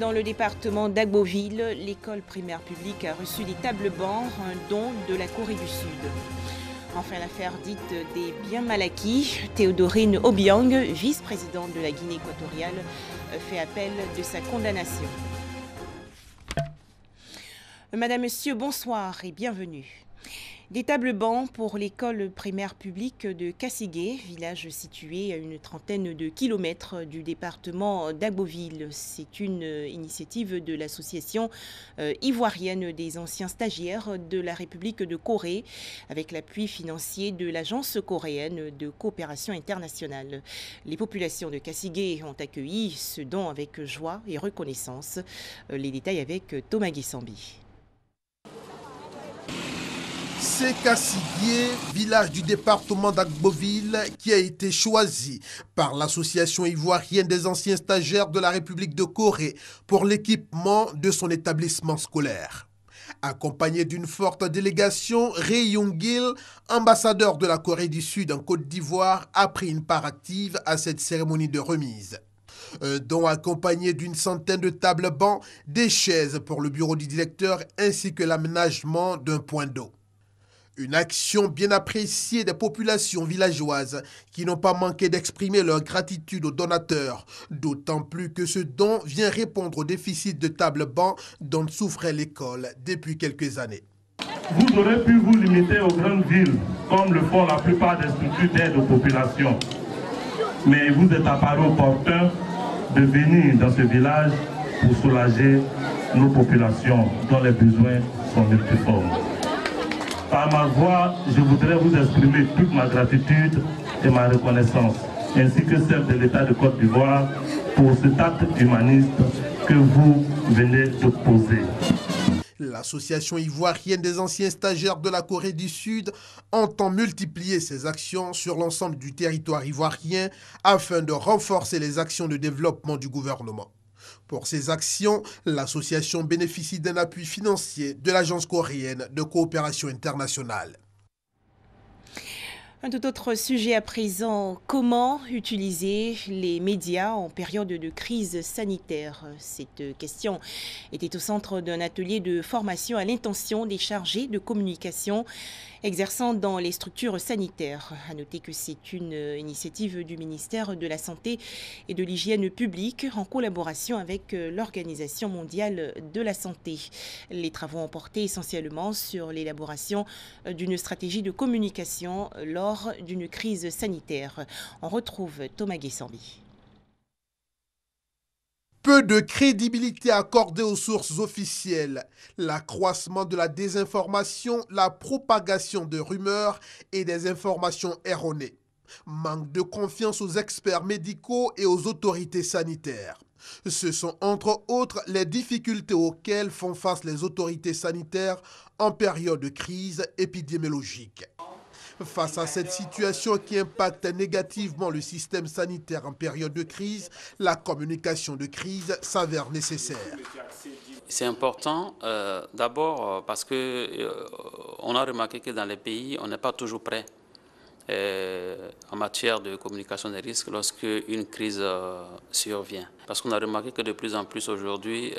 Dans le département d'Agboville, l'école primaire publique a reçu des tables-bancs, un don de la Corée du Sud. Enfin, l'affaire dite des biens mal acquis, Théodorine Obiang, vice-présidente de la Guinée équatoriale, fait appel de sa condamnation. Madame, Monsieur, bonsoir et bienvenue. Des tables-bancs pour l'école primaire publique de Kassigé, village situé à une trentaine de kilomètres du département d'Agboville. C'est une initiative de l'association ivoirienne des anciens stagiaires de la République de Corée, avec l'appui financier de l'Agence coréenne de coopération internationale. Les populations de Kassigé ont accueilli ce don avec joie et reconnaissance. Les détails avec Thomas Guessambi. C'est Kassigé, village du département d'Agboville, qui a été choisi par l'association ivoirienne des anciens stagiaires de la République de Corée pour l'équipement de son établissement scolaire. Accompagné d'une forte délégation, Ri Yong-il, ambassadeur de la Corée du Sud en Côte d'Ivoire, a pris une part active à cette cérémonie de remise. Un don accompagné d'une centaine de tables-bancs, des chaises pour le bureau du directeur ainsi que l'aménagement d'un point d'eau. Une action bien appréciée des populations villageoises qui n'ont pas manqué d'exprimer leur gratitude aux donateurs, d'autant plus que ce don vient répondre au déficit de tables-bancs dont souffrait l'école depuis quelques années. Vous aurez pu vous limiter aux grandes villes, comme le font la plupart des structures d'aide aux populations. Mais vous êtes apparu opportun de venir dans ce village pour soulager nos populations dont les besoins sont multiformes. Par ma voix, je voudrais vous exprimer toute ma gratitude et ma reconnaissance, ainsi que celle de l'État de Côte d'Ivoire pour cet acte humaniste que vous venez de poser. L'association ivoirienne des anciens stagiaires de la Corée du Sud entend multiplier ses actions sur l'ensemble du territoire ivoirien afin de renforcer les actions de développement du gouvernement. Pour ces actions, l'association bénéficie d'un appui financier de l'Agence coréenne de coopération internationale. Un tout autre sujet à présent, comment utiliser les médias en période de crise sanitaire? Cette question était au centre d'un atelier de formation à l'intention des chargés de communication exerçant dans les structures sanitaires. À noter que c'est une initiative du ministère de la Santé et de l'Hygiène publique en collaboration avec l'Organisation mondiale de la santé. Les travaux ont porté essentiellement sur l'élaboration d'une stratégie de communication lors d'une crise sanitaire. On retrouve Thomas Guessambi. Peu de crédibilité accordée aux sources officielles, l'accroissement de la désinformation, la propagation de rumeurs et des informations erronées, manque de confiance aux experts médicaux et aux autorités sanitaires. Ce sont entre autres les difficultés auxquelles font face les autorités sanitaires en période de crise épidémiologique. Face à cette situation qui impacte négativement le système sanitaire en période de crise, la communication de crise s'avère nécessaire. C'est important d'abord parce qu'on a remarqué que dans les pays, on n'est pas toujours prêt en matière de communication des risques lorsque une crise survient. Parce qu'on a remarqué que de plus en plus aujourd'hui,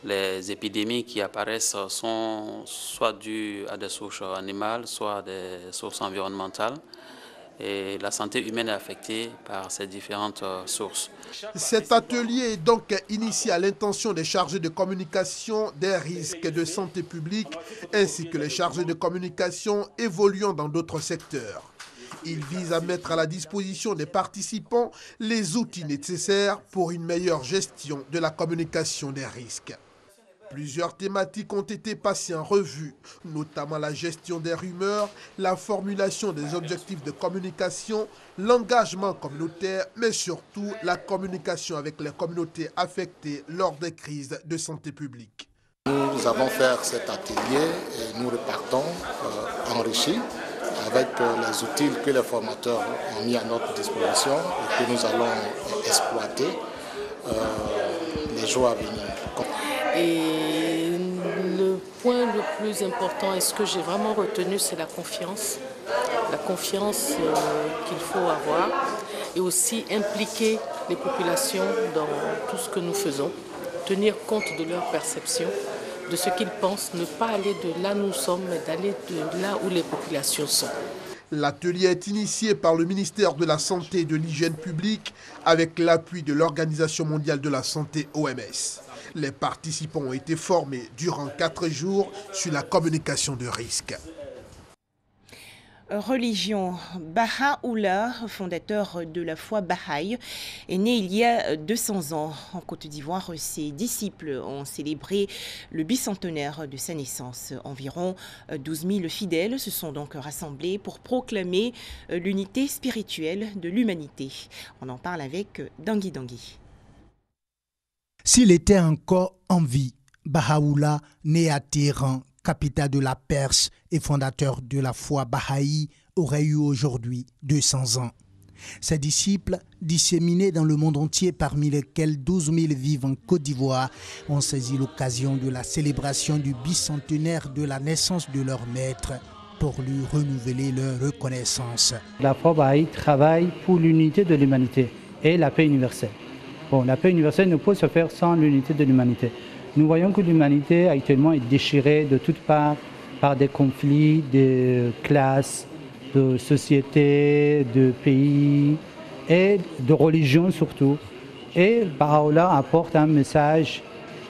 les épidémies qui apparaissent sont soit dues à des sources animales, soit à des sources environnementales. Et la santé humaine est affectée par ces différentes sources. Cet atelier est donc initié à l'intention des chargés de communication des risques de santé publique ainsi que les chargés de communication évoluant dans d'autres secteurs. Il vise à mettre à la disposition des participants les outils nécessaires pour une meilleure gestion de la communication des risques. Plusieurs thématiques ont été passées en revue, notamment la gestion des rumeurs, la formulation des objectifs de communication, l'engagement communautaire, mais surtout la communication avec les communautés affectées lors des crises de santé publique. Nous avons fait cet atelier et nous repartons enrichis avec les outils que les formateurs ont mis à notre disposition et que nous allons exploiter les jours à venir. Et le point le plus important et ce que j'ai vraiment retenu, c'est la confiance. La confiance qu'il faut avoir et aussi impliquer les populations dans tout ce que nous faisons, tenir compte de leur perception, de ce qu'ils pensent, ne pas aller de là où nous sommes, mais d'aller de là où les populations sont. L'atelier est initié par le ministère de la Santé et de l'Hygiène publique avec l'appui de l'Organisation mondiale de la santé OMS. Les participants ont été formés durant 4 jours sur la communication de risque. Religion. Baha'u'llah, fondateur de la foi Baha'i, est né il y a 200 ans. En Côte d'Ivoire, ses disciples ont célébré le bicentenaire de sa naissance. Environ 12 000 fidèles se sont donc rassemblés pour proclamer l'unité spirituelle de l'humanité. On en parle avec Dangui Dangui. S'il était encore en vie, Baha'u'llah, né à Téhéran, capitale de la Perse et fondateur de la foi Baha'i, aurait eu aujourd'hui 200 ans. Ses disciples, disséminés dans le monde entier, parmi lesquels 12 000 vivent en Côte d'Ivoire, ont saisi l'occasion de la célébration du bicentenaire de la naissance de leur maître pour lui renouveler leur reconnaissance. La foi Baha'i travaille pour l'unité de l'humanité et la paix universelle. Bon, la paix universelle ne peut se faire sans l'unité de l'humanité. Nous voyons que l'humanité actuellement est déchirée de toutes parts par des conflits de classes, de sociétés, de pays et de religions surtout. Et Baha'u'llah apporte un message,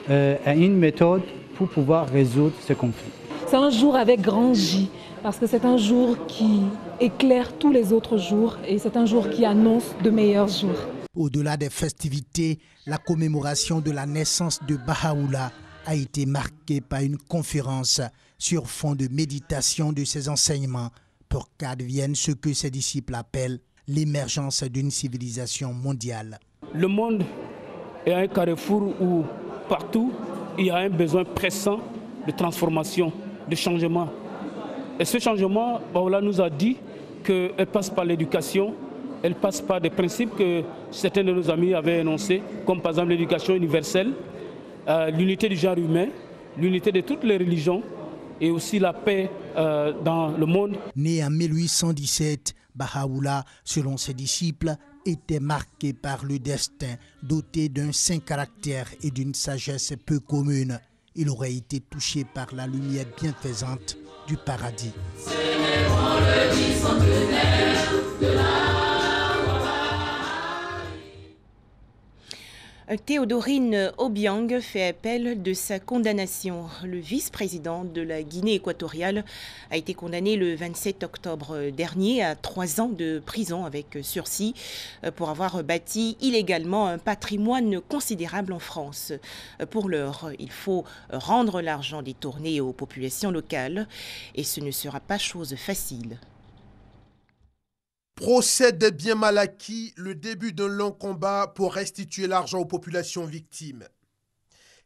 une méthode pour pouvoir résoudre ces conflits. C'est un jour avec grand J, parce que c'est un jour qui éclaire tous les autres jours et c'est un jour qui annonce de meilleurs jours. Au-delà des festivités, la commémoration de la naissance de Baha'u'llah a été marquée par une conférence sur fond de méditation de ses enseignements pour qu'advienne ce que ses disciples appellent l'émergence d'une civilisation mondiale. Le monde est un carrefour où partout il y a un besoin pressant de transformation, de changement. Et ce changement, Baha'u'llah nous a dit qu'elle passe par l'éducation. Elle passe par des principes que certains de nos amis avaient énoncés, comme par exemple l'éducation universelle, l'unité du genre humain, l'unité de toutes les religions et aussi la paix dans le monde. Né en 1817, Baha'u'llah, selon ses disciples, était marqué par le destin, doté d'un saint caractère et d'une sagesse peu commune. Il aurait été touché par la lumière bienfaisante du paradis. Célébrons le bicentenaire de la Théodorine Obiang fait appel de sa condamnation. Le vice-président de la Guinée équatoriale a été condamné le 27 octobre dernier à 3 ans de prison avec sursis pour avoir bâti illégalement un patrimoine considérable en France. Pour l'heure, il faut rendre l'argent détourné aux populations locales et ce ne sera pas chose facile. Procès des biens mal acquis, le début d'un long combat pour restituer l'argent aux populations victimes.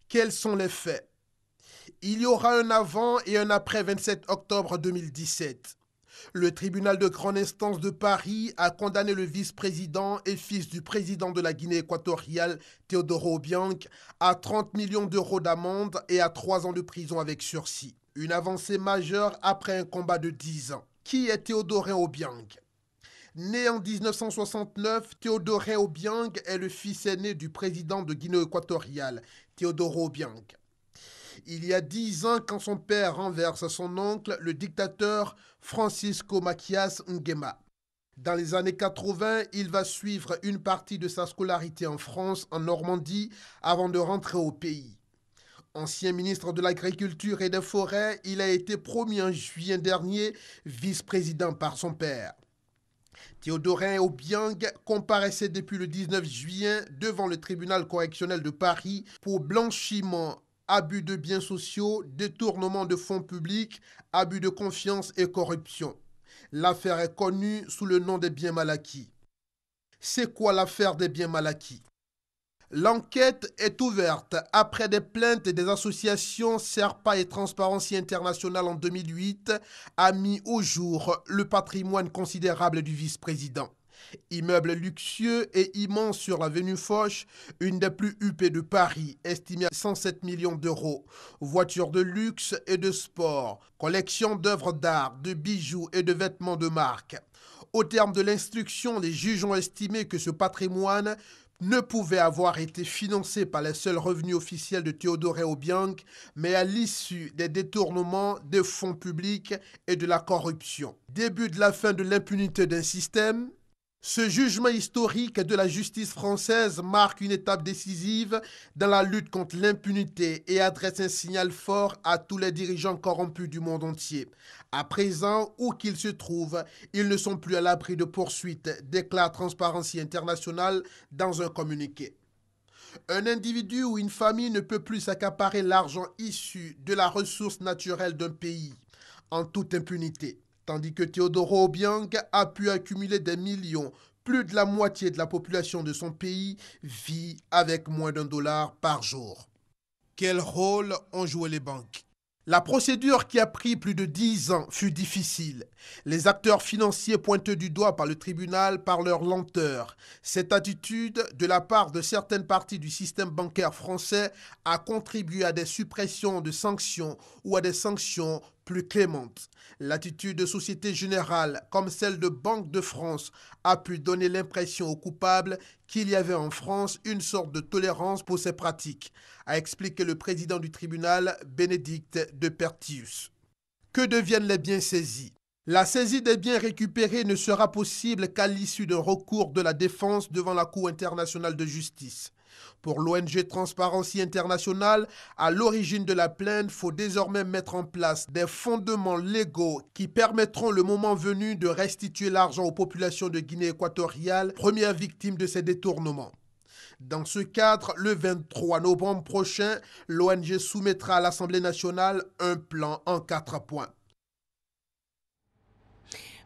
Quels sont les faits? Il y aura un avant et un après 27 octobre 2017. Le tribunal de grande instance de Paris a condamné le vice-président et fils du président de la Guinée équatoriale, Théodore Obiang, à 30 millions d'euros d'amende et à 3 ans de prison avec sursis. Une avancée majeure après un combat de 10 ans. Qui est Théodore Obiang? Né en 1969, Théodore Obiang est le fils aîné du président de Guinée équatoriale, Théodore Obiang. Il y a 10 ans, quand son père renverse son oncle, le dictateur Francisco Macias Nguema. Dans les années 80, il va suivre une partie de sa scolarité en France, en Normandie, avant de rentrer au pays. Ancien ministre de l'Agriculture et des Forêts, il a été promu en juillet dernier vice-président par son père. Théodore Obiang comparaissait depuis le 19 juillet devant le tribunal correctionnel de Paris pour blanchiment, abus de biens sociaux, détournement de fonds publics, abus de confiance et corruption. L'affaire est connue sous le nom des biens mal acquis. C'est quoi l'affaire des biens mal acquis? L'enquête est ouverte après des plaintes des associations Serpa et Transparency International en 2008 a mis au jour le patrimoine considérable du vice-président. Immeuble luxueux et immense sur l'avenue Foch, une des plus huppées de Paris, estimée à 107 millions d'euros. Voitures de luxe et de sport, collection d'œuvres d'art, de bijoux et de vêtements de marque. Au terme de l'instruction, les juges ont estimé que ce patrimoine ne pouvait avoir été financé par les seuls revenus officiels de Théodore Obiang, mais à l'issue des détournements des fonds publics et de la corruption. Début de la fin de l'impunité d'un système, ce jugement historique de la justice française marque une étape décisive dans la lutte contre l'impunité et adresse un signal fort à tous les dirigeants corrompus du monde entier. À présent, où qu'ils se trouvent, ils ne sont plus à l'abri de poursuites, déclare Transparency International dans un communiqué. Un individu ou une famille ne peut plus s'accaparer l'argent issu de la ressource naturelle d'un pays en toute impunité. Tandis que Théodore Obiang a pu accumuler des millions, plus de la moitié de la population de son pays vit avec moins $1 par jour. Quel rôle ont joué les banques? La procédure qui a pris plus de 10 ans fut difficile. Les acteurs financiers pointés du doigt par le tribunal par leur lenteur. Cette attitude de la part de certaines parties du système bancaire français a contribué à des suppressions de sanctions ou à des sanctions plus clémentes. L'attitude de Société Générale, comme celle de Banque de France, a pu donner l'impression aux coupables qu'il y avait en France une sorte de tolérance pour ces pratiques, a expliqué le président du tribunal, Bénédicte de Pertius. Que deviennent les biens saisis? La saisie des biens récupérés ne sera possible qu'à l'issue d'un recours de la défense devant la Cour internationale de justice. Pour l'ONG Transparency International, à l'origine de la plainte, il faut désormais mettre en place des fondements légaux qui permettront le moment venu de restituer l'argent aux populations de Guinée équatoriale, premières victimes de ces détournements. Dans ce cadre, le 23 novembre prochain, l'ONG soumettra à l'Assemblée nationale un plan en 4 points.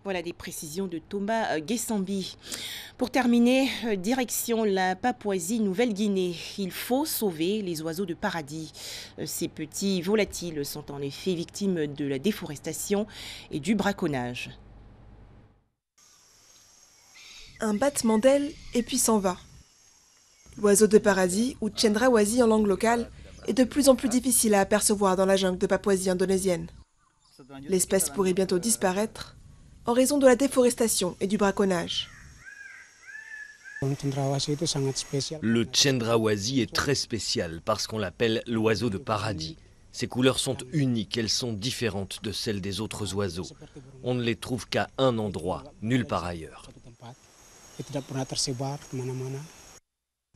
Voilà des précisions de Thomas Guessambi. Pour terminer, direction la Papouasie-Nouvelle-Guinée. Il faut sauver les oiseaux de paradis. Ces petits volatiles sont en effet victimes de la déforestation et du braconnage. Un battement d'ailes et puis s'en va. L'oiseau de paradis, ou Cendrawasih en langue locale, est de plus en plus difficile à apercevoir dans la jungle de Papouasie indonésienne. L'espèce pourrait bientôt disparaître en raison de la déforestation et du braconnage. Le Cendrawasih est très spécial parce qu'on l'appelle l'oiseau de paradis. Ses couleurs sont uniques, elles sont différentes de celles des autres oiseaux. On ne les trouve qu'à un endroit, nulle part ailleurs.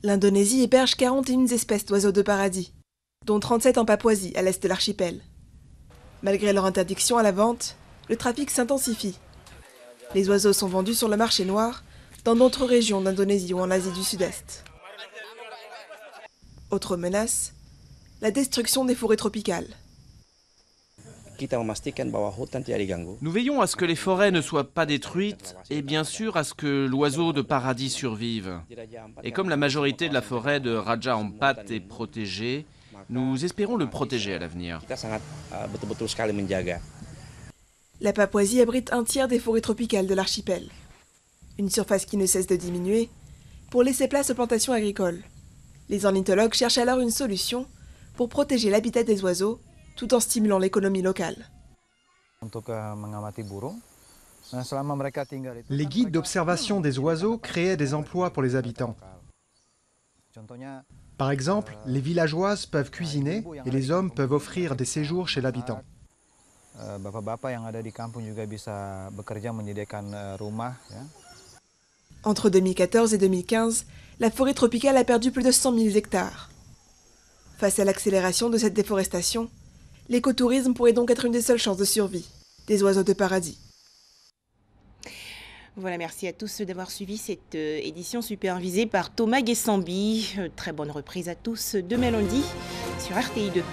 L'Indonésie héberge 41 espèces d'oiseaux de paradis, dont 37 en Papouasie, à l'est de l'archipel. Malgré leur interdiction à la vente, le trafic s'intensifie. Les oiseaux sont vendus sur le marché noir dans d'autres régions d'Indonésie ou en Asie du Sud-Est. Autre menace, la destruction des forêts tropicales. Nous veillons à ce que les forêts ne soient pas détruites et bien sûr à ce que l'oiseau de paradis survive. Et comme la majorité de la forêt de Raja Ampat est protégée, nous espérons le protéger à l'avenir. La Papouasie abrite un tiers des forêts tropicales de l'archipel. Une surface qui ne cesse de diminuer pour laisser place aux plantations agricoles. Les ornithologues cherchent alors une solution pour protéger l'habitat des oiseaux tout en stimulant l'économie locale. Les guides d'observation des oiseaux créaient des emplois pour les habitants. Par exemple, les villageoises peuvent cuisiner et les hommes peuvent offrir des séjours chez l'habitant. Entre 2014 et 2015, la forêt tropicale a perdu plus de 100 000 hectares. Face à l'accélération de cette déforestation, l'écotourisme pourrait donc être une des seules chances de survie des oiseaux de paradis. Voilà, merci à tous d'avoir suivi cette édition supervisée par Thomas Guessambi. Très bonne reprise à tous demain lundi sur RTI2.